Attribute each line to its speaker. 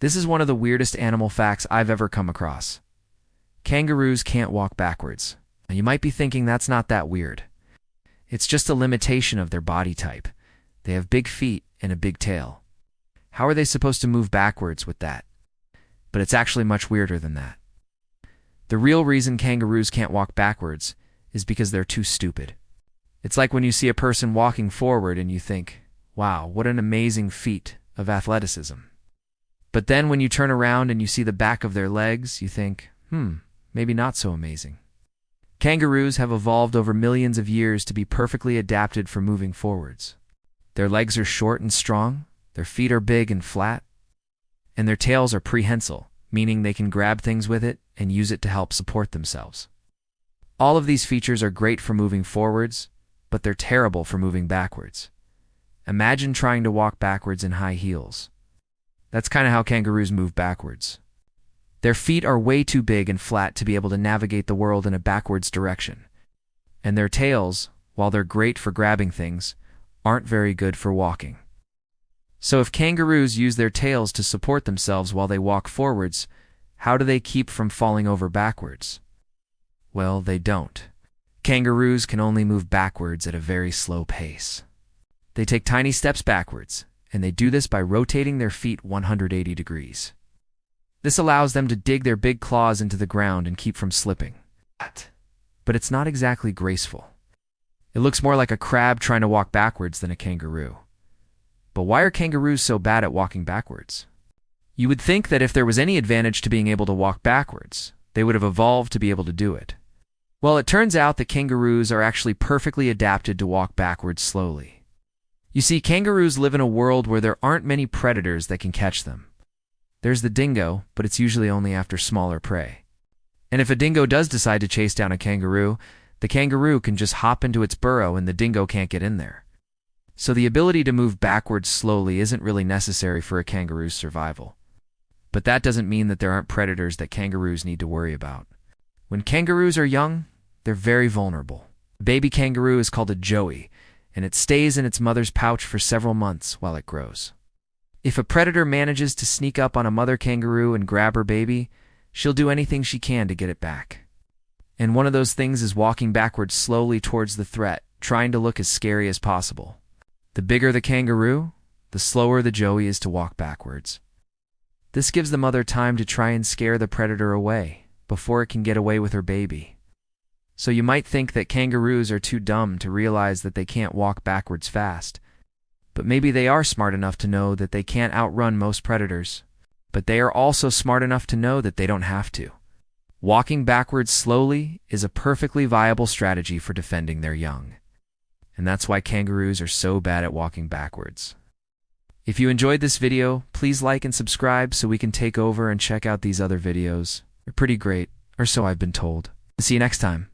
Speaker 1: This is one of the weirdest animal facts I've ever come across. Kangaroos can't walk backwards. Now, you might be thinking that's not that weird. It's just a limitation of their body type. They have big feet and a big tail. How are they supposed to move backwards with that? But it's actually much weirder than that. The real reason kangaroos can't walk backwards is because they're too stupid. It's like when you see a person walking forward and you think, wow, what an amazing feat of athleticism. But then when you turn around and you see the back of their legs, you think, maybe not so amazing. Kangaroos have evolved over millions of years to be perfectly adapted for moving forwards. Their legs are short and strong, their feet are big and flat, and their tails are prehensile, meaning they can grab things with it and use it to help support themselves. All of these features are great for moving forwards, but they're terrible for moving backwards. Imagine trying to walk backwards in high heels. That's kind of how kangaroos move backwards. Their feet are way too big and flat to be able to navigate the world in a backwards direction. And their tails, while they're great for grabbing things, aren't very good for walking. So if kangaroos use their tails to support themselves while they walk forwards, how do they keep from falling over backwards? Well, they don't. Kangaroos can only move backwards at a very slow pace. They take tiny steps backwards, and they do this by rotating their feet 180 degrees. This allows them to dig their big claws into the ground and keep from slipping. But it's not exactly graceful. It looks more like a crab trying to walk backwards than a kangaroo. But why are kangaroos so bad at walking backwards? You would think that if there was any advantage to being able to walk backwards, they would have evolved to be able to do it. Well, it turns out that kangaroos are actually perfectly adapted to walk backwards slowly. You see, kangaroos live in a world where there aren't many predators that can catch them. There's the dingo, but it's usually only after smaller prey. And if a dingo does decide to chase down a kangaroo, the kangaroo can just hop into its burrow and the dingo can't get in there. So the ability to move backwards slowly isn't really necessary for a kangaroo's survival. But that doesn't mean that there aren't predators that kangaroos need to worry about. When kangaroos are young, they're very vulnerable. A baby kangaroo is called a joey, and it stays in its mother's pouch for several months while it grows. If a predator manages to sneak up on a mother kangaroo and grab her baby, she'll do anything she can to get it back. And one of those things is walking backwards slowly towards the threat, trying to look as scary as possible. The bigger the kangaroo, the slower the joey is to walk backwards. This gives the mother time to try and scare the predator away before it can get away with her baby. So you might think that kangaroos are too dumb to realize that they can't walk backwards fast. But maybe they are smart enough to know that they can't outrun most predators. But they are also smart enough to know that they don't have to. Walking backwards slowly is a perfectly viable strategy for defending their young. And that's why kangaroos are so bad at walking backwards. If you enjoyed this video, please like and subscribe so we can take over and check out these other videos. They're pretty great, or so I've been told. See you next time.